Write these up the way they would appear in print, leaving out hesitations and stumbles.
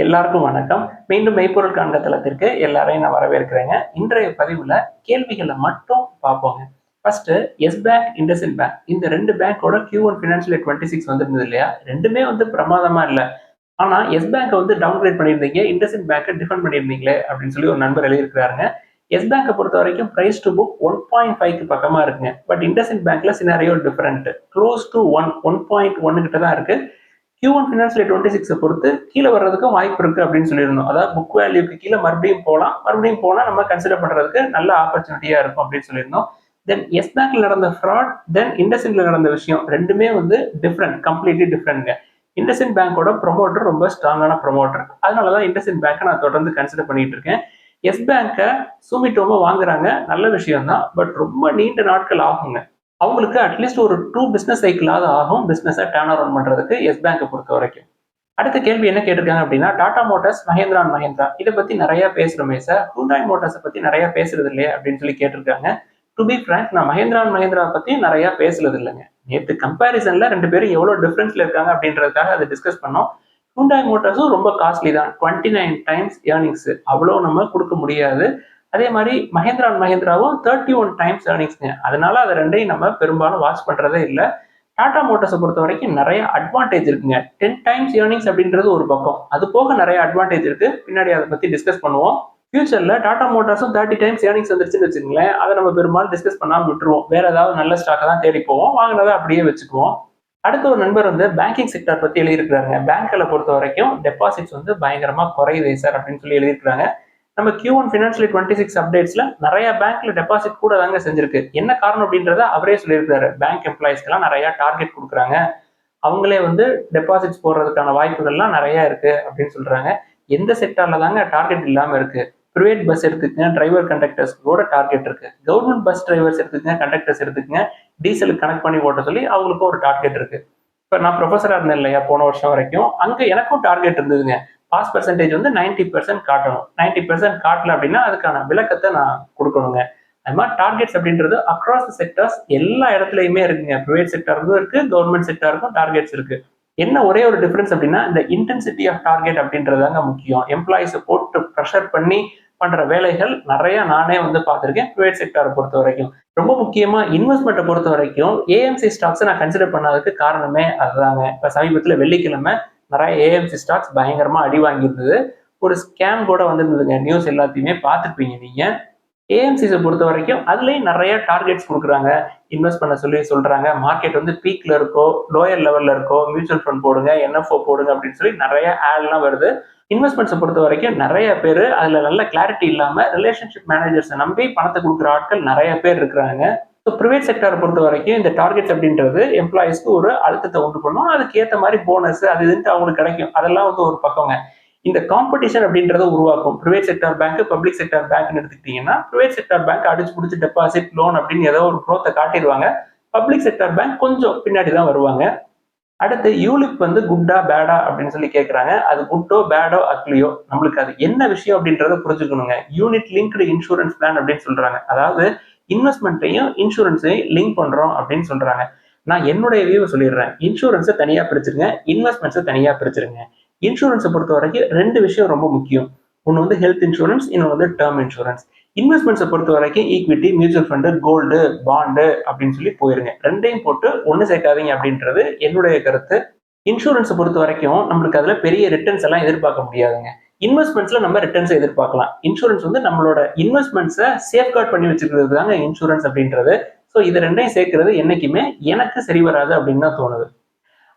எல்லாருக்கும் வணக்கம். மீண்டும் மெய்ப்பொருள் காண்க தளத்திற்கு எல்லாரையும் நான் வரவேற்கிறேங்க. இன்றைய பதிவுல கேள்விகள மட்டும் பார்ப்போங்க. First Yes Bank, IndusInd Bank இந்த 2 பேங்கோட Q1 ஃபினான்ஷியல் இயர் 26 வந்திருந்தது இல்லையா? 2மே பிரமாதமா இல்ல. ஆனா எஸ் பேங்க டவுன்கிரேட் பண்ணியிருந்தீங்க. இண்டஸ்இண்ட் பேங்க டிஃபெண்ட் பண்ணியிருந்தீங்களே அப்படின்னு சொல்லி ஒரு நண்பர் எழுதியிருக்கிறாருங்க. எஸ் பேங்க பொறுத்தவரைக்கும் பிரைஸ் டு புக் 1.5க்கு பக்கமா இருக்குங்க. பட் இண்டஸ்இண்ட் பேங்க்ல சினாரியோ டிஃபரெண்ட். க்ளோஸ் டு 1.1 கிட்ட தான் இருக்கு. Q1 ஃபினான்ஷியல் இயர் 26 பொறுத்து கீழே வர்றதுக்கும் வாய்ப்பு இருக்கு அப்படின்னு சொல்லியிருந்தோம். அதாவது புக் வேல்யூக்கு கீழே மறுபடியும் போனா நம்ம கன்சிடர் பண்றதுக்கு நல்ல ஆப்பர்ச்சுனிட்டியா இருக்கும் அப்படின்னு சொல்லியிருந்தோம். தென் எஸ் பேங்க்ல நடந்த ஃப்ராட், தென் இண்டஸ்இண்ட்ல நடந்த விஷயம் ரெண்டுமே டிஃப்ரெண்ட், கம்ப்ளீட்லி டிஃப்ரெண்ட்ங்க. இண்டஸ்இண்ட் பேங்கோட ப்ரொமோட்டர் ரொம்ப ஸ்ட்ராங்கான ப்ரொமோட்டர். அதனாலதான் இண்டஸ்இண்ட் பேங்கை நான் தொடர்ந்து கன்சிடர் பண்ணிட்டு இருக்கேன். எஸ் பேங்கை சூமிட்டோமோ வாங்குறாங்க, நல்ல விஷயம் தான். பட் ரொம்ப நீண்ட நாட்கள் ஆகுங்க. அவங்களுக்கு அட்லீஸ்ட் ஒரு 2 பிசினஸ் சைக்கிளாவது ஆகும் பிசினஸை டர்ன் அரவுண்ட் பண்றதுக்கு எஸ் பேங்கை பொறுத்த வரைக்கும். அடுத்த கேள்வி என்ன கேட்டிருக்காங்க அப்படின்னா, டாடா மோட்டார்ஸ், மஹேந்திரா அண்ட் மஹேந்திரா இதை பத்தி நிறைய பேசுறோமே சார், ஹூண்டாய் மோட்டார்ஸை பத்தி நிறைய பேசுறது இல்லையே அப்படின்னு சொல்லி கேட்டிருக்காங்க. டு பி ஃப்ராங்க், நான் மஹேந்திரா அண்ட் மஹேந்திரா பத்தி நிறைய பேசுறது இல்லைங்க. நேற்று கம்பேரிசன்ல 2 பேரும் எவ்வளவு டிஃபரன்ஸ்ல இருக்காங்க அப்படின்றதுக்காக அதை டிஸ்கஸ் பண்ணோம். ஹூண்டாய் மோட்டார்ஸும் ரொம்ப காஸ்ட்லி தான், 29 டைம்ஸ் ஏர்னிங்ஸ், அவ்வளோ நம்ம கொடுக்க முடியாது. அதே மாதிரி மஹேந்திரா அண்ட் மஹேந்திராவும் 31 டைம்ஸ் ஏர்னிங்ஸ்ங்க. அதனால அதை ரெண்டையும் நம்ம பெரும்பாலும் வாட்ச் பண்றதே இல்லை. டாடா மோட்டார்ஸை பொறுத்த வரைக்கும் நிறைய அட்வான்டேஜ் இருக்குங்க. 10 டைம்ஸ் ஏர்னிங்ஸ் அப்படின்றது ஒரு பக்கம், அது போக நிறைய அட்வான்டேஜ் இருக்கு. பின்னாடி அதை பத்தி டிஸ்கஸ் பண்ணுவோம். ஃபியூச்சர்ல டாடா மோட்டார்ஸும் 30 டைம்ஸ் ஏர்னிங்ஸ் வந்துருச்சுன்னு வச்சுக்கோங்களேன், அதை நம்ம பெரும்பாலும் டிஸ்கஸ் பண்ணாம விட்டுருவோம். வேற ஏதாவது நல்ல ஸ்டாக்கை தான் தேடி போவோம், வாங்கினதை அப்படியே வச்சுக்குவோம். அடுத்த ஒரு நண்பர் பேங்கிங் செக்டர் பத்தி எழுதியிருக்கிறாங்க. பேங்க்ல பொறுத்த வரைக்கும் டெபாசிட்ஸ் பயங்கரமா குறையுது சார் அப்படின்னு சொல்லி எழுதியிருக்காங்க. நம்ம Q1 ஃபினான்ஷியல் 26 அப்டேட்ஸ்ல நிறைய பேங்க்ல டெபாசிட் கூட தாங்க செஞ்சிருக்கு. என்ன காரணம் அப்படின்றத அவரே சொல்லியிருக்காரு. பேங்க் எம்ப்ளாயிஸ்க்கெல்லாம் நிறைய டார்கெட் கொடுக்குறாங்க, அவங்களே டெபாசிட்ஸ் போடுறதுக்கான வாய்ப்புகள்லாம் நிறைய இருக்கு அப்படின்னு சொல்றாங்க. எந்த செக்டார்ல தாங்க டார்கெட் இல்லாம இருக்கு? பிரைவேட் பஸ் எடுத்துக்கங்க, டிரைவர் கண்டக்டர்ஸ் கூட டார்கெட் இருக்கு. கவர்மெண்ட் பஸ் டிரைவர்ஸ் எடுத்துக்கங்க, கண்டக்டர்ஸ் எடுத்துக்கங்க, டீசலுக்கு கனெக்ட் பண்ணி ஓட்ட சொல்லி அவங்களுக்கும் ஒரு டார்கெட் இருக்கு. இப்ப நான் ப்ரொஃபஸரா இருந்தேன் இல்லையா போன வருஷம் வரைக்கும், அங்க எனக்கும் டார்கெட் இருந்ததுங்க. பாஸ் பர்சன்டேஜ் 90% காட்டணும். 90% காட்டல அப்படின்னா அதுக்கான விளக்கத்தை நான் கொடுக்கணுங்க. அது மாதிரி டார்கெட்ஸ் அப்படின்றது அக்ராஸ் செக்டர்ஸ் எல்லா இடத்துலயுமே இருக்குங்க. பிரைவேட் செக்டருக்கும் இருக்கு, கவர்மெண்ட் செக்டருக்கும் டார்கெட்ஸ் இருக்கு. என்ன ஒரே ஒரு டிஃபரன்ஸ் அப்படின்னா இந்த இன்டென்சிட்டி ஆஃப் டார்கெட் அப்படின்றதாங்க முக்கியம். எம்ப்ளாயிஸை போட்டு ப்ரெஷர் பண்ணி பண்ற வேலைகள் நிறைய நானே பார்த்திருக்கேன் பிரைவேட் செக்டரை பொறுத்த வரைக்கும். ரொம்ப முக்கியமா இன்வெஸ்ட்மெண்ட்டை பொறுத்த வரைக்கும் ஏஎம்சி ஸ்டாக்ஸை நான் கன்சிடர் பண்ணதுக்கு காரணமே அதுதாங்க. இப்ப சமீபத்தில் வெள்ளிக்கிழமை நிறைய ஏஎம்சி ஸ்டாக்ஸ் பயங்கரமா அடி வாங்கியிருந்தது. ஒரு ஸ்கேம் கூட வந்திருந்ததுங்க. நியூஸ் எல்லாத்தையுமே பார்த்துருப்பீங்க நீங்க. ஏஎம்சிஸை பொறுத்த வரைக்கும் அதுலயும் நிறைய டார்கெட்ஸ் கொடுக்குறாங்க, இன்வெஸ்ட் பண்ண சொல்லி சொல்றாங்க. மார்க்கெட் பீக்ல இருக்கோ, லோயர் லெவல்ல இருக்கோ, மியூச்சுவல் ஃபண்ட் போடுங்க, என்எஃப்ஓ போடுங்க அப்படின்னு சொல்லி நிறைய ஆட்லாம் வருது. இன்வெஸ்ட்மெண்ட்ஸை பொறுத்த வரைக்கும் நிறைய பேர் அதுல நல்ல கிளாரிட்டி இல்லாம ரிலேஷன்ஷிப் மேனேஜர்ஸை நம்பி பணத்தை கொடுக்குற ஆட்கள் நிறைய பேர் இருக்கிறாங்க. ஸோ ப்ரைவேட் செக்டரை பொறுத்த வரைக்கும் இந்த டார்கெட்ஸ் அப்படின்றது எம்ப்ளாயிஸ்க்கு ஒரு அழுத்தத்தை உண்டு பண்ணும். அதுக்கு ஏற்ற மாதிரி போனஸ் அது இதுன்ட்டு அவங்களுக்கு கிடைக்கும். அதெல்லாம் ஒரு பக்கங்க. இந்த காம்படிஷன் அப்படின்றத உருவாக்கும். Private sector bank, public sector பேங்க்னு எடுத்துக்கிட்டீங்கன்னா, பிரைவேட் செக்டர் பேங்க் அடிச்சு பிடிச்சி டெபாசிட், லோன் அப்படின்னு ஏதோ ஒரு growth காட்டிடுவாங்க. பப்ளிக் செக்டர் பேங்க் கொஞ்சம் பின்னாடி தான் வருவாங்க. அடுத்து யூலிப் குட்டா பேடா அப்படின்னு சொல்லி கேட்கறாங்க. அது குட்டோ பேடோ அக்லியோ, நம்மளுக்கு அது என்ன விஷயம் அப்படின்றத புரிஞ்சுக்கணுங்க. யூனிட் லிங்க்டு இன்சூரன்ஸ் பிளான் அப்படின்னு சொல்றாங்க. அதாவது இன்வெஸ்ட்மெண்ட்டையும் இன்சூரன்ஸையும் லிங்க் பண்றோம் அப்படின்னு சொல்றாங்க. நான் என்னுடைய வியூவை சொல்லிடுறேன். இன்சூரன்ஸை தனியா பிரிச்சிருங்க, இன்வெஸ்ட்மெண்ட்ஸை தனியா பிரிச்சிருங்க. இன்சூரன்ஸை பொறுத்த வரைக்கும் 2 விஷயம் ரொம்ப முக்கியம். ஒன்று ஹெல்த் இன்சூரன்ஸ், இன்னொன்று டேர்ம் இன்சூரன்ஸ். இன்வெஸ்ட்மெண்ட்ஸை பொறுத்த வரைக்கும் equity, mutual fund, gold, bond அப்படின்னு சொல்லி போயிருங்க. ரெண்டையும் போட்டு ஒன்று சேர்க்காதீங்க அப்படின்றது என்னுடைய கருத்து. இன்சூரன்ஸை பொறுத்த வரைக்கும் நம்மளுக்கு அதுல பெரிய ரிட்டர்ன்ஸ் எல்லாம் எதிர்பார்க்க முடியாதுங்க. இன்வெஸ்ட்மெண்ட்ஸ்ல நம்ம ரிட்டர்ன்ஸ் எதிர்பார்க்கலாம். இன்சூரன்ஸ் நம்மளோட இன்வெஸ்ட்மெண்ட்ஸை சேஃப்கார்ட் பண்ணி வச்சுக்கிறது தாங்க இன்சூரன்ஸ் அப்படின்றது. ஸோ இது ரெண்டையும் சேர்க்கிறது என்னைக்குமே எனக்கு சரி வராது அப்படின்னு தான் தோணுது.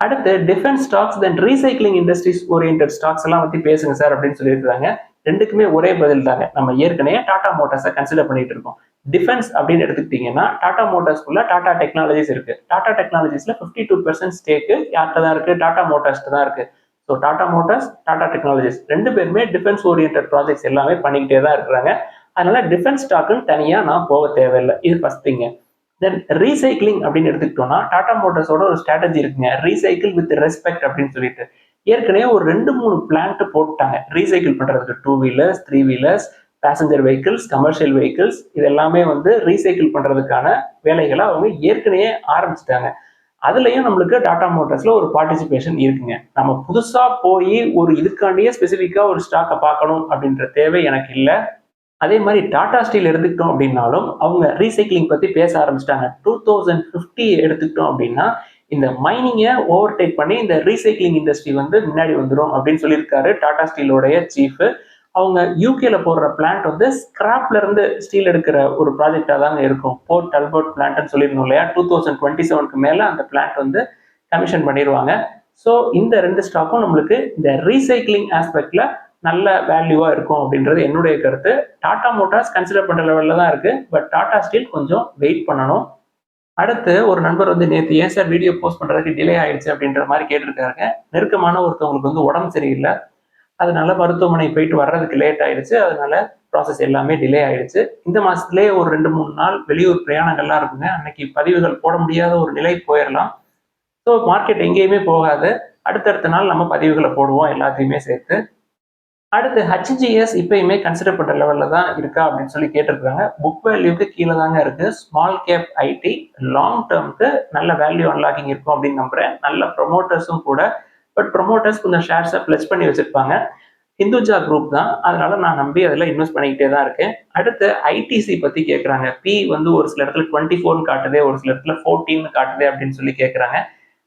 அடுத்து டிஃபென்ஸ் ஸ்டாக்ஸ், தென் ரீசைக்ளிங் இண்டஸ்ட்ரீஸ் ஓரியன்டட் ஸ்டாக்ஸ் எல்லாம் பத்தி பேசுங்க சார் அப்படின்னு சொல்லியிருக்காங்க. ரெண்டுக்குமே ஒரே பதில் தாங்க. நம்ம ஏற்கனவே டாடா மோட்டார்ஸை கன்சிடர் பண்ணிட்டு இருக்கோம். டிஃபென்ஸ் அப்படின்னு எடுத்துக்கிட்டீங்கன்னா டாடா மோட்டார்ஸ்குள்ள டாடா டெக்னாலஜிஸ் இருக்கு. டாடா டெக்னாலஜிஸ்ல 52% ஸ்டேக்கு யார்கிட்ட தான் இருக்கு? டாடா மோட்டார்ஸ்க்கு தான் இருக்கு. So Tata Motors, Tata technologies ரெண்டு பேருமே டிஃபென்ஸ் ஓரியன்டட் ப்ராஜெக்ட்ஸ் எல்லாமே பண்ணிக்கிட்டே தான் இருக்கிறாங்க. அதனால டிஃபென்ஸ் ஸ்டாக்குன்னு தனியா நான் போக தேவையில்லை. இது ஃபர்ஸ்ட் திங்க. தென் ரீசைக்ளிங் அப்படின்னு எடுத்துக்கிட்டோம்னா டாடா மோட்டார்ஸோட ஒரு ஸ்ட்ராட்டஜி இருக்குங்க, ரீசைக்கிள் வித் ரெஸ்பெக்ட் அப்படின்னு சொல்லிட்டு. ஏற்கனவே ஒரு 2-3 பிளான்ட் போட்டாங்க ரீசைக்கிள் பண்றதுக்கு. 2 wheelers, 3 wheelers, passenger vehicles, commercial vehicles, இது எல்லாமே ரீசைக்கிள் பண்றதுக்கான வேலைகளை அவங்க ஏற்கனவே ஆரம்பிச்சிட்டாங்க. அதுலயும் நம்மளுக்கு டாடா மோட்டார்ஸ்ல ஒரு பார்ட்டிசிபேஷன் இருக்குங்க. நம்ம புதுசா போய் ஒரு இதுக்காண்டியே ஸ்பெசிஃபிக்கா ஒரு ஸ்டாக்கை பார்க்கணும் அப்படின்ற தேவை எனக்கு இல்லை. அதே மாதிரி டாடா ஸ்டீல் எடுத்துக்கிட்டோம் அப்படின்னாலும் அவங்க ரீசைக்கிளிங் பத்தி பேச ஆரம்பிச்சிட்டாங்க. 2050 எடுத்துக்கிட்டோம் அப்படின்னா இந்த மைனிங்கை ஓவர்டேக் பண்ணி இந்த ரீசைக்கிளிங் இண்டஸ்ட்ரி வந்து முன்னாடி வந்துடும் அப்படின்னு சொல்லியிருக்காரு டாடா ஸ்டீலோடைய சீஃப். அவங்க யூகேல போடுற பிளான்ட் வந்து ஸ்கிராப்ல இருந்து ஸ்டீல் எடுக்கிற ஒரு ப்ராஜெக்டா தாங்க இருக்கும். போர்ட் அல்பர்ட் பிளான்ட்னு சொல்லியிருந்தோம் இல்லையா, 2027க்கு மேல அந்த பிளான்ட் வந்து கமிஷன் பண்ணிடுவாங்க. ஸோ இந்த ரெண்டு ஸ்டாக்கும் நம்மளுக்கு இந்த ரீசைக்கிளிங் ஆஸ்பெக்ட்ல நல்ல வேல்யூவா இருக்கும் அப்படின்றது என்னுடைய கருத்து. டாடா மோட்டார்ஸ் கன்சிடர் பண்ற லெவல்ல தான் இருக்கு, பட் டாடா ஸ்டீல் கொஞ்சம் வெயிட் பண்ணணும். அடுத்து ஒரு நண்பர் வந்து நேற்று ஏன் சார் வீடியோ போஸ்ட் பண்றதுக்கு டிலே ஆயிடுச்சு அப்படின்ற மாதிரி கேட்டிருக்காருங்க. நெருக்கமான ஒருத்தவங்களுக்கு வந்து உடம்பு சரியில்லை, அதனால மருத்துவமனை போயிட்டு வர்றதுக்கு லேட் ஆயிடுச்சு. அதனால ப்ராசஸ் எல்லாமே டிலே ஆயிடுச்சு. இந்த மாசத்துலேயே ஒரு 2-3 நாள் வெளியூர் பிரயாணங்கள்லாம் இருக்குங்க. அன்னைக்கு பதிவுகள் போட முடியாத ஒரு நிலை போயிடலாம். ஸோ மார்க்கெட் எங்கேயுமே போகாது. அடுத்தடுத்த நாள் நம்ம பதிவுகளை போடுவோம் எல்லாத்தையுமே சேர்த்து. அடுத்து ஹெச்ஜிஎஸ் இப்பயுமே கன்சிடர் பண்ற லெவல்ல தான் இருக்கா அப்படின்னு சொல்லி கேட்டிருக்காங்க. புக் வேல்யூக்கு கீழே தாங்க இருக்கு. ஸ்மால் கேப் ஐடி லாங் டேர்முக்கு நல்ல வேல்யூ அன்லாக்கிங் இருக்கும் அப்படின்னு நம்புறேன். நல்ல ப்ரொமோட்டர்ஸும் கூட. பட் ப்ரொமோட்டர்ஸ் கொஞ்சம் ஷேர்ஸை பிளஸ் பண்ணி வச்சிருப்பாங்க. ஹிந்துஜா குரூப் தான், அதனால நான் நம்பி அதில் இன்வெஸ்ட் பண்ணிக்கிட்டே தான் இருக்கேன். அடுத்து ஐடிசி பத்தி கேட்குறாங்க. பி வந்து ஒரு சில இடத்துல 24 காட்டுதே, ஒரு சில இடத்துல 14 காட்டுதே அப்படின்னு சொல்லி கேட்குறாங்க.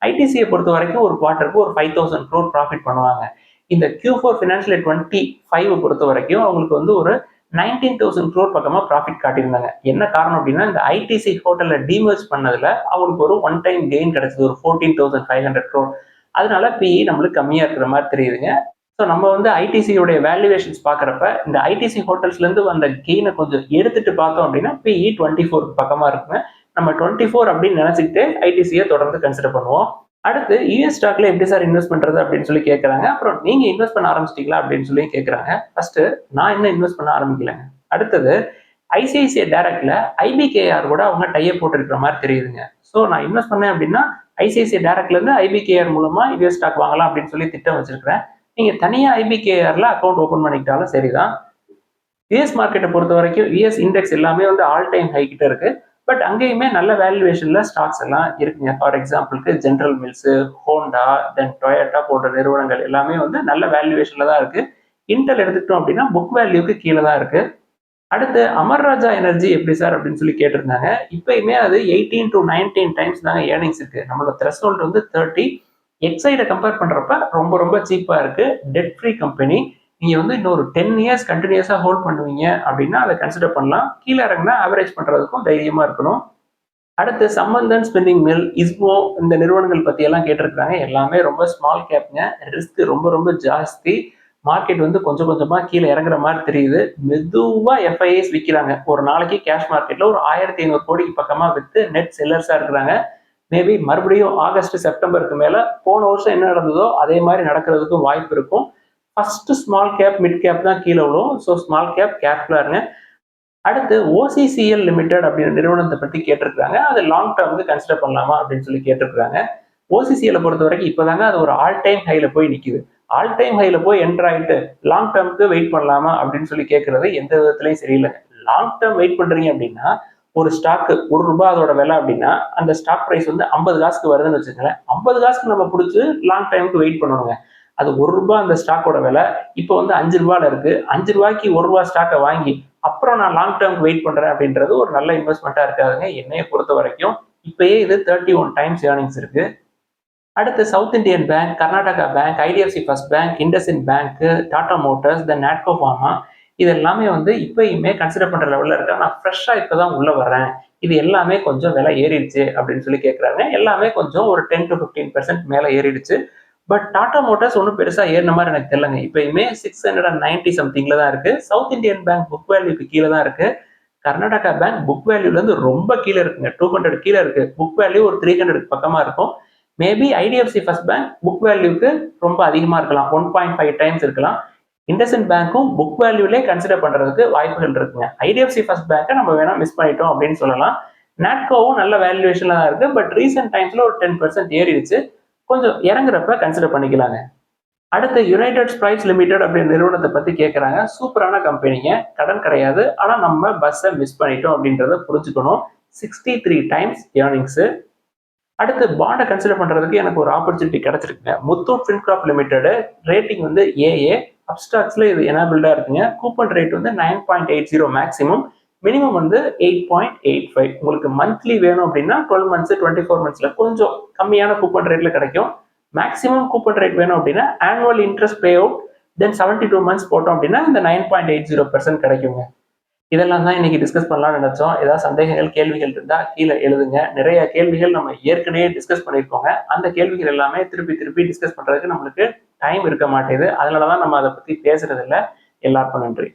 ஐடிசியை பொறுத்த வரைக்கும் ஒரு குவார்ட்டருக்கு ஒரு 5,000 crore ப்ராஃபிட் பண்ணுவாங்க. இந்த Q4 ஃபினான்ஷியல் 25 பொறுத்த வரைக்கும் அவங்களுக்கு வந்து ஒரு 19,000 crore பக்கமா ப்ராஃபிட் காட்டியிருந்தாங்க. என்ன காரணம் அப்படின்னா இந்த ஐடிசி ஹோட்டல்ல டிமர்ஜ் பண்ணதுல அவங்களுக்கு ஒரு ஒன் டைம் கெயின் கிடைச்சது, ஒரு 14,500 crore. அதனால பிஇ நம்மளுக்கு கம்மியா இருக்கிற மாதிரி தெரியுதுங்க. ஸோ நம்ம வந்து ஐடிசியோடைய வேல்யூவேஷன்ஸ் பார்க்குறப்ப இந்த ஐடிசி ஹோட்டல்ஸ்லேருந்து வந்த கெயினை கொஞ்சம் எடுத்துட்டு பார்த்தோம் அப்படின்னா பிஇ 24 பக்கமாக இருக்குங்க. நம்ம 24 அப்படின்னு நினச்சிக்கிட்டு ஐடிசியை தொடர்ந்து கன்சிடர் பண்ணுவோம். அடுத்து யூஎஸ் ஸ்டாக்ல எப்படி சார் இன்வெஸ்ட் பண்றது அப்படின்னு சொல்லி கேட்குறாங்க. அப்புறம் நீங்க இன்வெஸ்ட் பண்ண ஆரம்பிச்சிட்டீங்களா அப்படின்னு சொல்லி கேட்குறாங்க. ஃபர்ஸ்ட் நான் இன்னும் இன்வெஸ்ட் பண்ண ஆரம்பிக்கலைங்க. அடுத்தது ஐசிஐசிஐ டைரக்ட்ல ஐபிகேஆர் கூட அவங்க டைப் போட்டிருக்கிற மாதிரி தெரியுதுங்க. ஸோ நான் இன்வெஸ்ட் பண்ணேன் அப்படின்னா ஐசிஐசிஐ டைரக்ட்ல இருந்து ஐபிகேஆர் மூலமா யூஎஸ் ஸ்டாக் வாங்கலாம் அப்படின்னு சொல்லி திட்டம் வச்சிருக்கிறேன். நீங்க தனியா ஐபிகேஆர்ல அக்கௌண்ட் ஓபன் பண்ணிக்கிட்டாலும் சரிதான். யூஎஸ் மார்க்கெட்டை பொறுத்த வரைக்கும் யூஎஸ் இண்டெக்ஸ் எல்லாமே வந்து ஆல் டைம் ஹை கிட்ட இருக்கு. பட் அங்கேயுமே நல்ல வேல்யூவேஷன்ல ஸ்டாக்ஸ் எல்லாம் இருக்குங்க. ஃபார் எக்ஸாம்பிளுக்கு ஜென்ரல் மில்ஸ், ஹோண்டா, தென் டொயோட்டா போன்ற நிறுவனங்கள் எல்லாமே வந்து நல்ல வேல்யூவேஷன்ல தான் இருக்கு. இன்டெல் எடுத்துக்கிட்டோம் அப்படின்னா புக் வேல்யூக்கு கீழே தான் இருக்கு. அடுத்து அமர் ராஜா எனர்ஜி எப்படி சார் அப்படின்னு சொல்லி கேட்டிருந்தாங்க. இப்பயுமே அது 18 to 19 டைம்ஸ் தாங்க ஏர்னிங்ஸ் இருக்கு. நம்மளோட த்ரெஷ்ஹோல்ட் வந்து 30. எக்ஸைடை கம்பேர் பண்றப்ப ரொம்ப ரொம்ப சீப்பா இருக்கு. Dead free company. நீங்க வந்து இன்னொரு 10 இயர்ஸ் கண்டினியூஸா ஹோல்ட் பண்ணுவீங்க அப்படின்னா அதை கன்சிடர் பண்ணலாம். கீழே இறங்கினா ஆவரேஜ் பண்றதுக்கும் தைரியமா இருக்கணும். அடுத்து சம்பந்தன் ஸ்பின்னிங் மில், இஸ்மோ இந்த நிறுவனங்கள் பத்தி எல்லாம் கேட்டிருக்காங்க. எல்லாமே ரொம்ப ஸ்மால் கேப்ங்க. ரிஸ்க் ரொம்ப ரொம்ப ஜாஸ்தி. மார்க்கெட் வந்து கொஞ்சம் கொஞ்சமா கீழே இறங்குற மாதிரி தெரியுது. மெதுவா எஃப்ஐஎஸ் விற்கிறாங்க. ஒரு நாளைக்கு கேஷ் மார்க்கெட்ல ஒரு 1,500 கோடிக்கு பக்கமா வித்து நெட் செல்லர்ஸா இருக்கிறாங்க. மேபி மறுபடியும் ஆகஸ்ட் செப்டம்பருக்கு மேல போன வருஷம் என்ன நடந்ததோ அதே மாதிரி நடக்கிறதுக்கும் வாய்ப்பு இருக்கும். First small cap mid cap தான் கீழே விழும். ஸோ ஸ்மால் கேப் கேர்ஃபுல்லா இருங்க. அடுத்து ஓசிசிஎல் லிமிடெட் அப்படின்ற நிறுவனத்தை பத்தி கேட்டிருக்காங்க. அது லாங் டேர்முக்கு கன்சிடர் பண்ணலாமா அப்படின்னு சொல்லி கேட்டிருக்காங்க. ஓசிசிஎல் பொறுத்த வரைக்கும் இப்போதாங்க அது ஒரு ஆல் டைம் ஹைல போய் நிக்குது. ஆல் டைம் ஹைல போய் என்டர் ஆகிட்டு லாங் டேர்முக்கு வெயிட் பண்ணலாமா அப்படின்னு சொல்லி கேட்கறது எந்த விதத்துலையும் சரியில்லைங்க. லாங் டேர்ம் வெயிட் பண்றீங்க அப்படின்னா ஒரு ஸ்டாக்கு ₹1 அதோட விலை அப்படின்னா அந்த ஸ்டாக் பிரைஸ் வந்து 50 காசுக்கு வருதுன்னு வச்சுக்கோங்களேன். 50 காசுக்கு நம்ம பிடிச்சி லாங் டைமுக்கு வெயிட் பண்ணணுங்க. அது ₹1 அந்த ஸ்டாக்கோட விலை இப்போ வந்து ₹5 இருக்கு. ₹5க்கு ₹1 ஸ்டாக்கை வாங்கி அப்புறம் நான் லாங் டேர்முக்கு வெயிட் பண்றேன் அப்படின்றது ஒரு நல்ல இன்வெஸ்ட்மெண்ட்டா இருக்காதுங்க என்னைய பொறுத்த வரைக்கும். இப்பயே இது 31 டைம்ஸ் ஏர்னிங்ஸ் இருக்கு. அடுத்து South Indian Bank, Karnataka Bank, IDFC First Bank, IndusInd Bank, Tata Motors, then Natco Pharma இது எல்லாமே வந்து இப்பயுமே கன்சிடர் பண்ற லெவல்ல இருக்கா. நான் ஃப்ரெஷ்ஷா இப்பதான் உள்ள வர்றேன், இது எல்லாமே கொஞ்சம் விலை ஏறிடுச்சு அப்படின்னு சொல்லி கேட்கறாங்க. எல்லாமே கொஞ்சம் ஒரு 10 to 15% மேல ஏறிடுச்சு. பட் டாடா மோட்டார்ஸ் ஒன்றும் பெருசா ஏறின மாதிரி எனக்கு தெரியலங்க. இப்பயுமே 690 சம்திங்ல தான் இருக்கு. சவுத் இந்தியன் பேங்க் புக் வேல்யூக்கு கீழே தான் இருக்கு. கர்நாடகா பேங்க் புக் வேல்யூல இருந்து ரொம்ப கீழே இருக்குங்க. 200 கீழே இருக்கு. புக் வேல்யூ ஒரு 300 பக்கமா இருக்கும். Maybe IDFC First Bank book வேல்யூக்கு ரொம்ப அதிகமா இருக்கலாம். 1.5 டைம்ஸ் இருக்கலாம். இண்டஸ்இண்ட் பேங்க்கும் புக் வேல்யூலே கன்சிடர் பண்றதுக்கு வாய்ப்புகள் இருக்குங்க. ஐடிஎஃப்சி ஃபர்ஸ்ட் பேங்கை நம்ம வேணா மிஸ் பண்ணிட்டோம் அப்படின்னு சொல்லலாம். நாட்கோவும் நல்ல வேல்யூவேஷன்ல தான் இருக்கு. பட் ரீசெண்ட் டைம்ஸ்ல ஒரு 10% ஏறிடுச்சு. கொஞ்சம் இறங்குறப்ப கன்சிடர் பண்ணிக்கலாங்க. அடுத்து யுனைடெட் ஸ்பிரைட்ஸ் லிமிடெட் அப்படின்ற நிறுவனத்தை பத்தி கேட்கறாங்க. சூப்பரான கம்பெனிங்க, கடன் கிடையாது. ஆனா நம்ம பஸ்ஸை மிஸ் பண்ணிட்டோம் அப்படின்றத புரிஞ்சுக்கணும். 63 டைம்ஸ் ஏர்னிங்ஸ். அடுத்து பாண்டை கன்சிடர் பண்றதுக்கு எனக்கு ஒரு ஆப்பர்ச்சுனிட்டி கிடைச்சிருக்குங்க. முத்தூட் ஃபின்கார்ப் லிமிடெட் ரேட்டிங் வந்து ஏஏ, அப்ஸ்டாக்ஸ்ல இது எனபிள்டா இருக்குங்க. கூப்பன் ரேட் வந்து 9.80 மேக்ஸிமம், மினிமம் வந்து 8.85. உங்களுக்கு மந்த்லி வேணும் அப்படின்னா 12 மந்த்ஸ் 24 மந்த்ஸ்ல கொஞ்சம் கம்மியான கூப்பன் ரேட்ல கிடைக்கும். மேக்ஸிமம் கூப்பன் ரேட் வேணும் அப்படின்னா annual interest pay out then 72 months போட்டோம் அப்படின்னா இந்த 9.80% கிடைக்குங்க. இதெல்லாம் தான் இன்னைக்கு டிஸ்கஸ் பண்ணலாம்னு நினைச்சோம். ஏதாவது சந்தேகங்கள், கேள்விகள் இருந்தா கீழே எழுதுங்க. நிறைய கேள்விகள் நம்ம ஏற்கனவே டிஸ்கஸ் பண்ணியிருக்கோங்க. அந்த கேள்விகள் எல்லாமே திருப்பி திருப்பி டிஸ்கஸ் பண்றதுக்கு நம்மளுக்கு டைம் இருக்க மாட்டேங்குது. அதனாலதான் நம்ம அதை பத்தி பேசுறது இல்லை. எல்லாருக்கும் நன்றி.